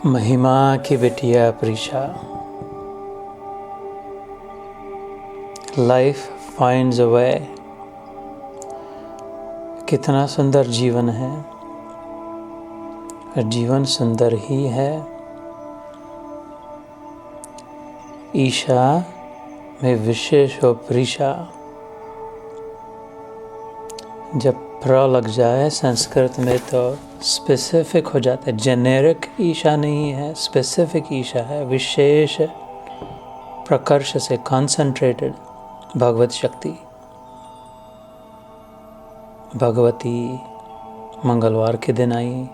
महिमा की बिटिया प्रीशा। लाइफ फाइंड्स अ वे। कितना सुंदर जीवन है। जीवन सुंदर ही है। ईशा में विशेष हो प्रीशा। जब प्र लग जाए संस्कृत में तो स्पेसिफिक हो जाता है। जेनेरिक ईशा नहीं है, स्पेसिफिक ईशा है। विशेष प्रकर्ष से कॉन्सेंट्रेटेड भगवत शक्ति। भगवती मंगलवार के दिन आई,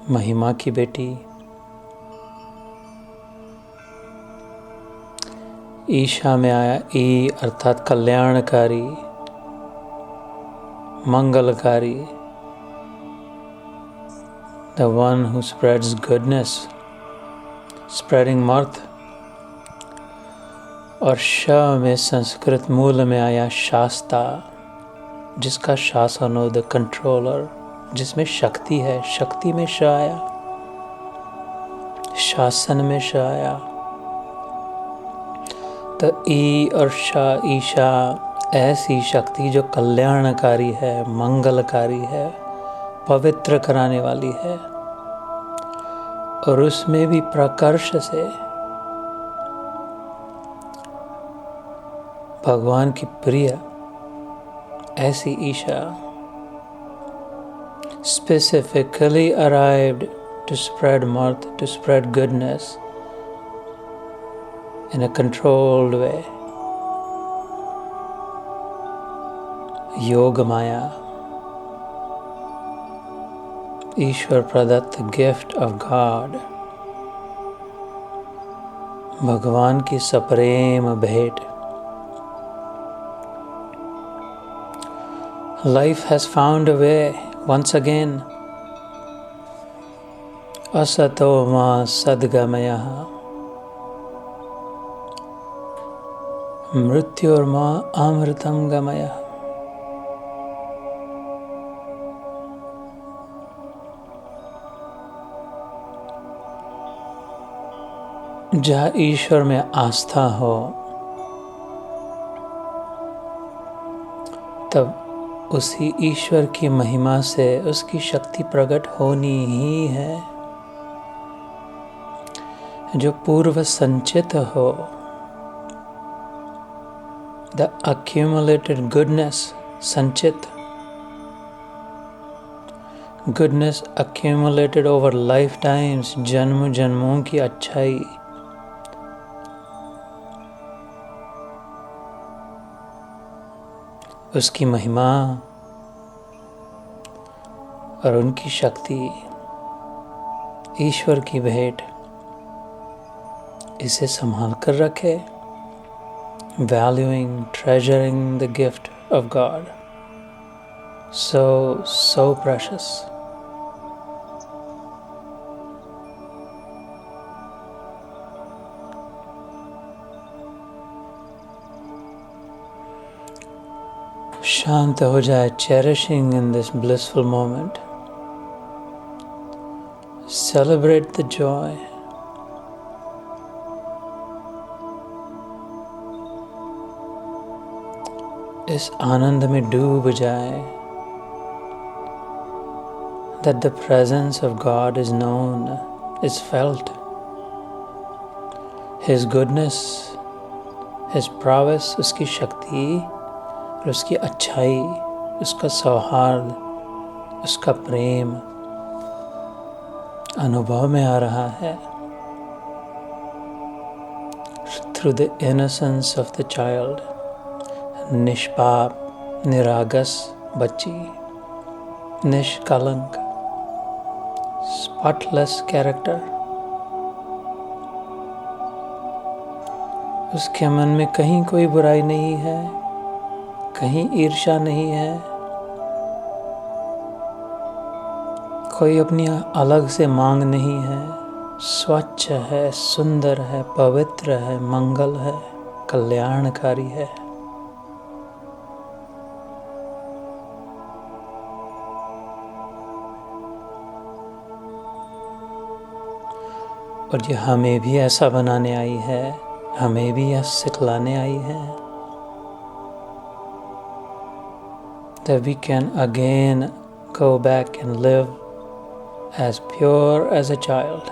महिमा की बेटी। ईशा में आया ई अर्थात कल्याणकारी, मंगलकारी। The one who spreads goodness, spreading mirth। और श में संस्कृत मूल में आया शास्ता, जिसका शासन हो, द कंट्रोलर, जिसमें शक्ति है। शक्ति में श आया, शासन में श आया। तो ई और श ईशा ऐसी शक्ति जो कल्याणकारी है, मंगलकारी है, पवित्र कराने वाली है। और उसमें भी प्रकर्ष से भगवान की प्रिय ऐसी Isha specifically arrived to spread mirth, to spread goodness in a controlled way। योग माया, ईश्वर प्रदत्त गिफ्ट ऑफ गॉड, भगवान की सप्रेम भेंट। Life has found a way once again। असतो मा सद्गमयः, मृत्युर्मा अमृतं गमयः। जहाँ ईश्वर में आस्था हो तब उसी ईश्वर की महिमा से उसकी शक्ति प्रकट होनी ही है। जो पूर्व संचित हो, द accumulated goodness, संचित goodness accumulated over lifetimes, जन्म जन्मों की अच्छाई। उसकी महिमा और उनकी शक्ति, ईश्वर की भेंट, इसे संभाल कर रखे। valuing, treasuring the gift of God, so precious। शांत हो जाए, cherishing in this blissful moment। Celebrate the joy। इस आनंद में डूब जाए, that the presence of God is known, is felt। His goodness, His prowess, उसकी शक्ति और उसकी अच्छाई, उसका सौहार्द, उसका प्रेम अनुभव में आ रहा है। Through the innocence of the child, निष्पाप निरागस बच्ची, निष्कलंक, spotless character। उसके मन में कहीं कोई बुराई नहीं है, कहीं ईर्ष्या नहीं है, कोई अपनी अलग से मांग नहीं है। स्वच्छ है, सुंदर है, पवित्र है, मंगल है, कल्याणकारी है। और ये हमें भी ऐसा बनाने आई है, हमें भी यह सिखलाने आई है, that we can again go back and live as pure as a child.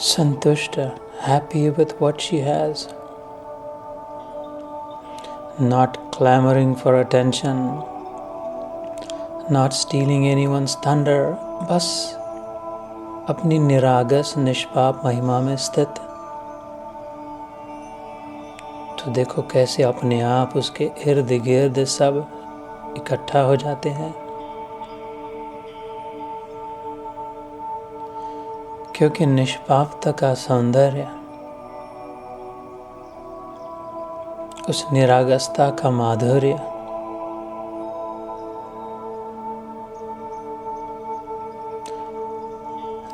Santushta, happy with what she has, not clamoring for attention, not stealing anyone's thunder, बस अपनी निरागस निष्पाप महिमा में स्थित। तो देखो कैसे अपने आप उसके इर्द गिर्द सब इकट्ठा हो जाते हैं, क्योंकि निष्पापता का सौंदर्य उस निरागसता का माधुर्य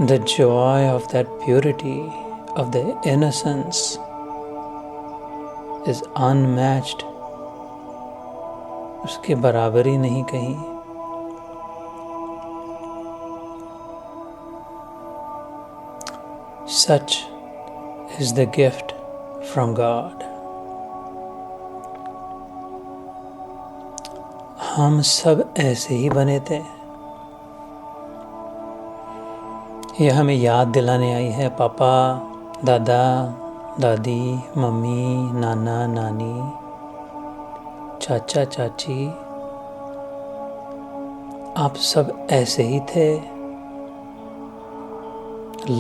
the joy of that purity, of the innocence is unmatched. उसकी बराबरी नहीं कहीं। Such is the gift from God. हम सब ऐसे ही बने थे। यह हमें याद दिलाने आई है पापा, दादा, दादी, मम्मी, नाना, नानी, चाचा, चाची, आप सब ऐसे ही थे।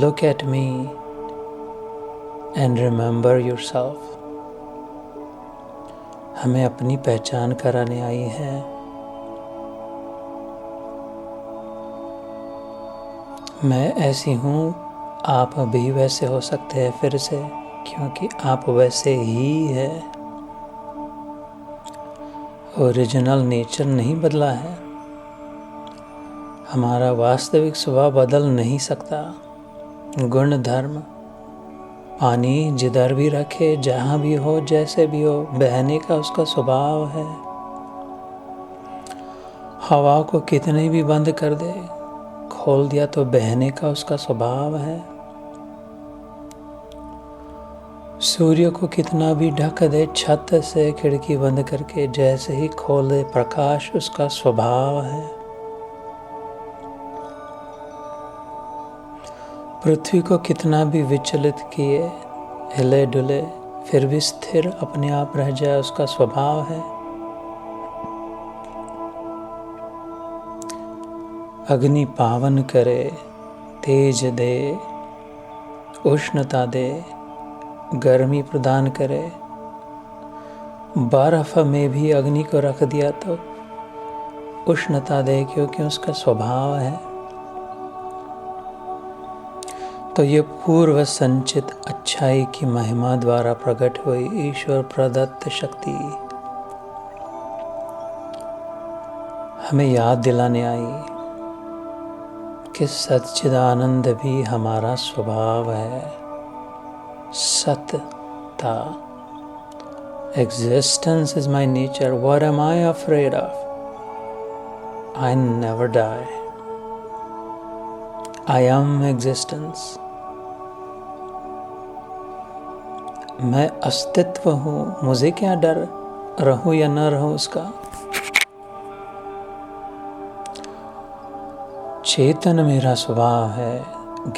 Look at me and remember yourself. हमें अपनी पहचान कराने आई है। मैं ऐसी हूँ, आप भी वैसे हो सकते हैं फिर से, क्योंकि आप वैसे ही है। ओरिजिनल नेचर नहीं बदला है, हमारा वास्तविक स्वभाव बदल नहीं सकता। गुण धर्म पानी जिधर भी रखे, जहाँ भी हो, जैसे भी हो, बहने का उसका स्वभाव है। हवा को कितने भी बंद कर दे, खोल दिया तो बहने का उसका स्वभाव है। सूर्य को कितना भी ढक दे छत से खिड़की बंद करके, जैसे ही खोल दे प्रकाश उसका स्वभाव है। पृथ्वी को कितना भी विचलित किए, हिले डुले, फिर भी स्थिर अपने आप रह जाए, उसका स्वभाव है। अग्नि पावन करे, तेज दे, उष्णता दे, गर्मी प्रदान करे। बर्फ में भी अग्नि को रख दिया तो उष्णता दे, क्योंकि उसका स्वभाव है। तो ये पूर्व संचित अच्छाई की महिमा द्वारा प्रकट हुई ईश्वर प्रदत्त शक्ति हमें याद दिलाने आई कि सच्चिदानंद भी हमारा स्वभाव है। सत्ता, existence is my nature. What am I afraid of? I never die. I am existence. मैं अस्तित्व हूँ, मुझे क्या डर, रहूँ या न रहूँ उसका। चेतन मेरा स्वभाव है,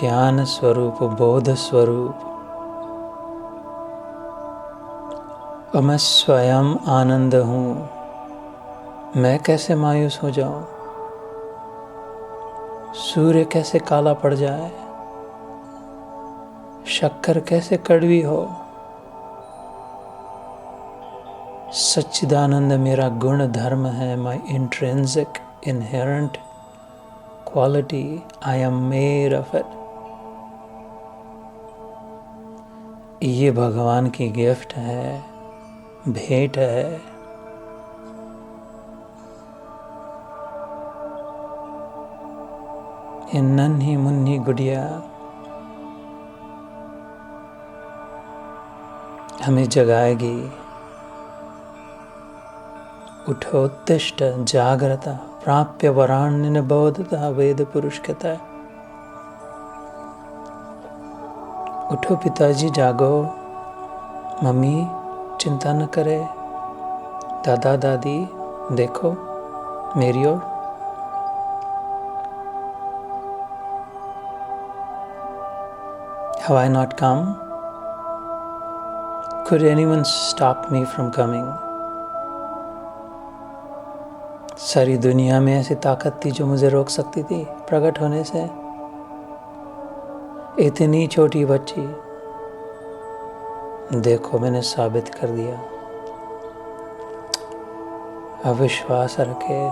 ज्ञान स्वरूप, बोध स्वरूप, और मैं स्वयं आनंद हूँ। मैं कैसे मायूस हो जाऊं, सूर्य कैसे काला पड़ जाए, शक्कर कैसे कड़वी हो। सच्चिदानंद मेरा गुण धर्म है, my intrinsic inherent quality, I am made of it. ये भगवान की गिफ्ट है, भेंट है। ये नन्ही मुन्नी गुड़िया हमें जगाएगी, उठोत्तिष्ठ जाग्रत प्राप्य वराण्य बोधता वेद पुरुष कहता है। उठो पिताजी, जागो। मम्मी चिंता न करे। दादा दादी देखो मेरी ओर। Have I not come? Could anyone stop me from coming? सारी दुनिया में ऐसी ताकत थी जो मुझे रोक सकती थी प्रकट होने से। इतनी छोटी बच्ची, देखो मैंने साबित कर दिया। अविश्वास रखे।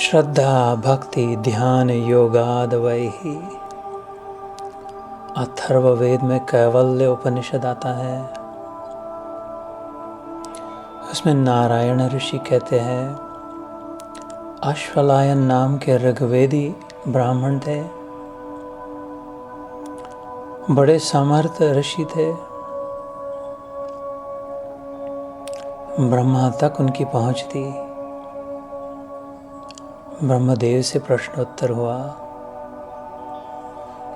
श्रद्धा भक्ति ध्यान योगाद वैहि। अथर्ववेद में कैवल्य उपनिषद आता है। उसमें नारायण ऋषि कहते हैं, अश्वलायन नाम के ऋग्वेदी ब्राह्मण थे, बड़े समर्थ ऋषि थे। ब्रह्मा तक उनकी पहुंच थी। ब्रह्मदेव से प्रश्नोत्तर हुआ,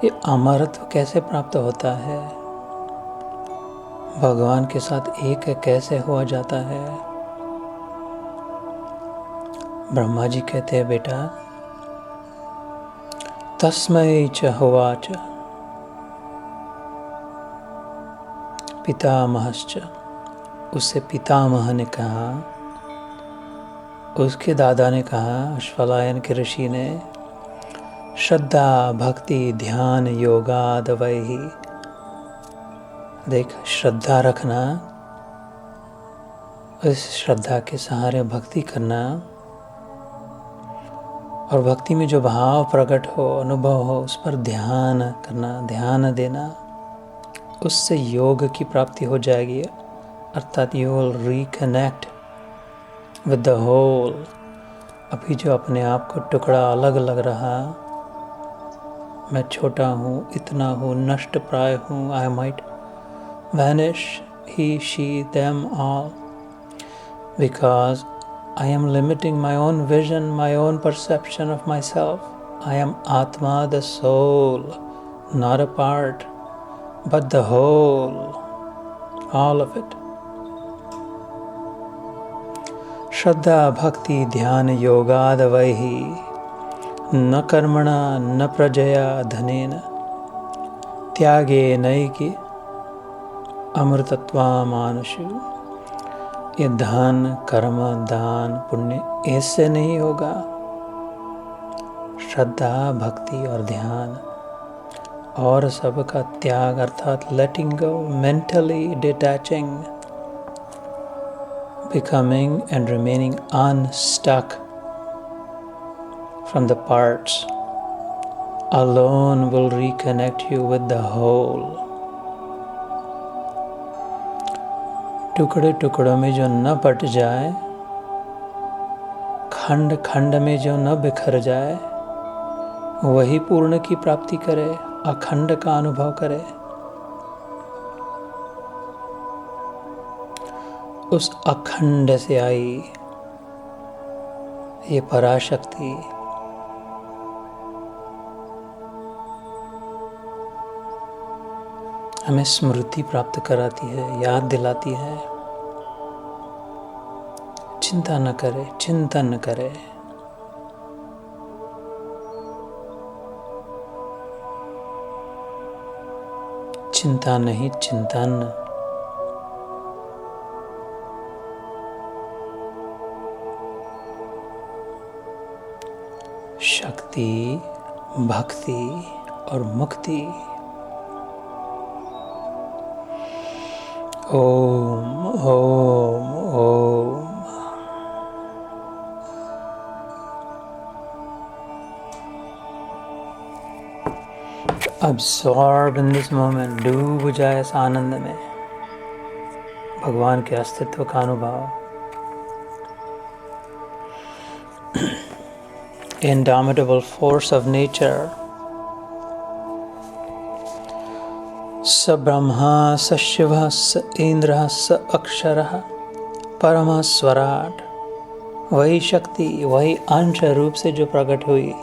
ये अमरत्व कैसे प्राप्त होता है? भगवान के साथ एक कैसे हुआ जाता है? ब्रह्मा जी कहते हैं, बेटा तस्मै च होवाच पितामहश्च। उससे पितामह ने कहा, उसके दादा ने कहा, अश्वलायन के ऋषि ने, श्रद्धा भक्ति ध्यान योगाद वैहि। देख, श्रद्धा रखना, उस श्रद्धा के सहारे भक्ति करना, और भक्ति में जो भाव प्रकट हो, अनुभव हो, उस पर ध्यान करना, ध्यान देना, उससे योग की प्राप्ति हो जाएगी। अर्थात you will reconnect with the whole. अभी जो अपने आप को टुकड़ा अलग लग रहा, मैं छोटा हूँ, इतना हूँ, नष्ट प्राय हूँ, I might vanish, he, she, them all, because I am limiting my own vision, my own perception of myself. I am Atma, the soul, not a part, but the whole, all of it. श्रद्धा भक्ति ध्यान योगाद वैहि। न कर्मणा न प्रजया धनेन त्यागे नैके अमृतत्वा मानुषु। ये धन कर्म दान पुण्य ऐसे नहीं होगा। श्रद्धा भक्ति और ध्यान और सबका त्याग, अर्थात letting go, mentally detaching, becoming and remaining unstuck from the parts alone will reconnect you with the whole. टुकड़े टुकड़ों में जो न बट जाए, खंड खंड में जो न बिखर जाए, वही पूर्ण की प्राप्ति करे, अखंड का अनुभव करे। उस अखंड से आई ये पराशक्ति हमें स्मृति प्राप्त कराती है, याद दिलाती है। चिंता न करे, चिंतन न करे। चिंता नहीं, चिंतन। शक्ति भक्ति और मुक्ति। Om Om Om. Absorb in this moment, डूब जाए इस आनंद में, भगवान के अस्तित्व का अनुभव। Indomitable force of nature, स ब्रह्मा स शिवः स इंद्रः स अक्षरः परमः स्वराट। वही शक्ति, वही अंश रूप से जो प्रकट हुई,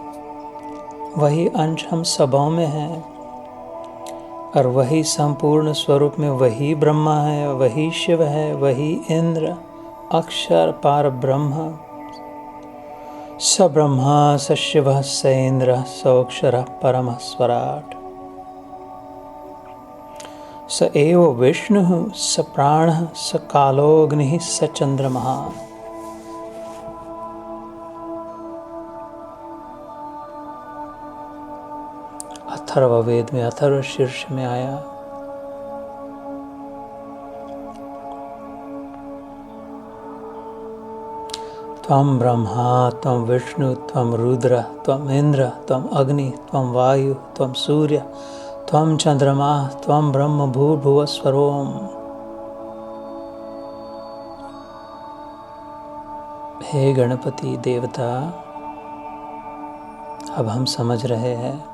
वही अंश हम सबों में है, और वही संपूर्ण स्वरूप में वही ब्रह्मा है, वही शिव है, वही इंद्र, अक्षर पार ब्रह्म। स ब्रह्मा स शिवः स इंद्रः स अक्षरः परमः स्वराट। स एव विष्णुः स प्राणः स कालोऽग्निः स चंद्रमः। अथर्ववेद में अथर्व शीर्ष में आया, त्वं ब्रह्मा त्वं विष्णु त्वं रुद्र त्वं इंद्र त्वं अग्नि त्वं वायु त्वं सूर्य त्वं चंद्रमा त्वं ब्रह्म भूर्भुवः स्वरोम। हे गणपति देवता, अब हम समझ रहे हैं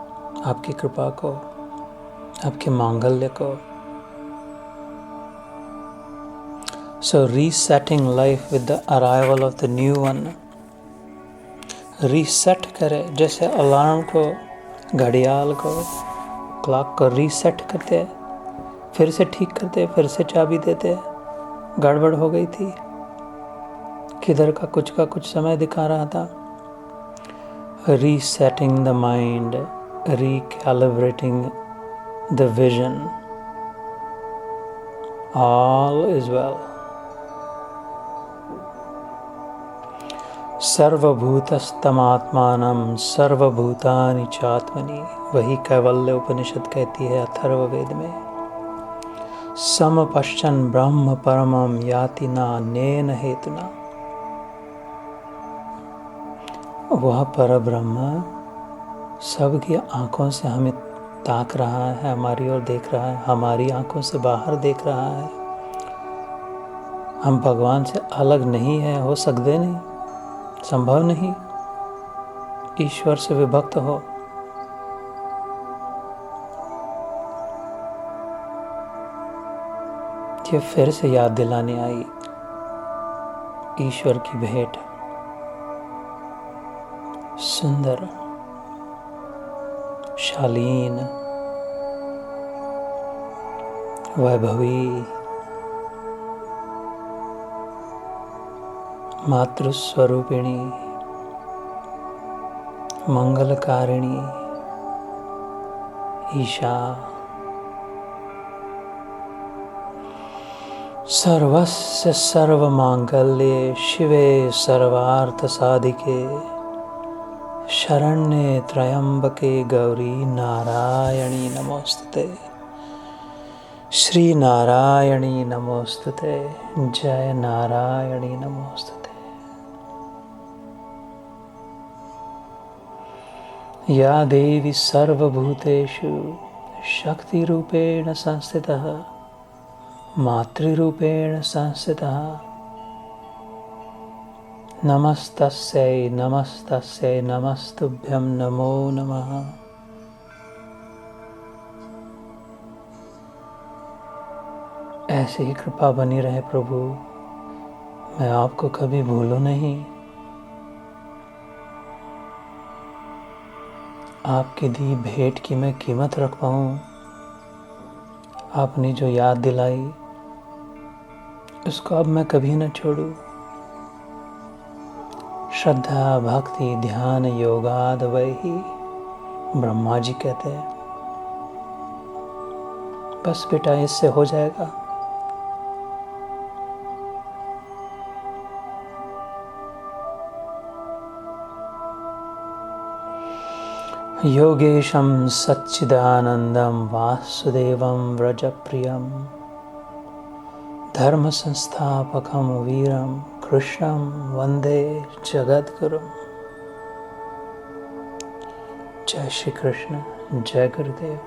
आपकी कृपा को, आपके मांगल्य को। So resetting life with the arrival of the new one. Reset करें, जैसे अलार्म को, घड़ियाल को, क्लॉक को रीसेट करते, फिर से ठीक करते, फिर से चाबी देते। गड़बड़ हो गई थी, किधर का कुछ समय दिखा रहा था। Resetting the mind, recalibrating the vision. All is well. सर्वभूतस्तमात्मानं सर्वभूतानि चात्मनि। वही कैवल्य उपनिषद कहती है अथर्ववेद में। समपश्चन ब्रह्म परमं याति नान्येन हेतुना। वह परब्रह्म सबकी आंखों से हमें ताक रहा है, हमारी ओर देख रहा है, हमारी आंखों से बाहर देख रहा है। हम भगवान से अलग नहीं है, हो सकते नहीं, संभव नहीं ईश्वर से विभक्त हो। ये फिर से याद दिलाने आई ईश्वर की भेंट, सुंदर, शालीन, वैभवी, मातृस्वरूपिणी, मंगलकारिणी ईशा। सर्वस्य सर्वमांगल्ये शिवे सर्वार्थ साधिके शरण्ये त्र्यंबके गौरी नारायणी नमोस्तुते। श्री नारायणी नमोस्तुते, जय नारायणी नमोस्तुते। या देवी सर्वभूतेषु शक्तिरूपेण संस्थितः मातृरूपेण संस्थितः नमस्तस्यै नमस्तस्यै नमस्तुभ्यं नमो नमः। ऐसे ही कृपा बनी रहे प्रभु, मैं आपको कभी भूलूं नहीं। आपकी दी भेंट की मैं कीमत रख पाऊं। आपने जो याद दिलाई उसको अब मैं कभी न छोड़ूं। श्रद्धा भक्ति ध्यान योगाद वही ब्रह्मा जी कहते हैं। बस बेटा इससे हो जाएगा। योगेशं सच्चिदानंदं वासुदेवं व्रजप्रियं धर्म संस्थापकं वीरं कृष्णं वंदे जगद्गुरुं। जय श्री कृष्ण, जय गुरुदेव।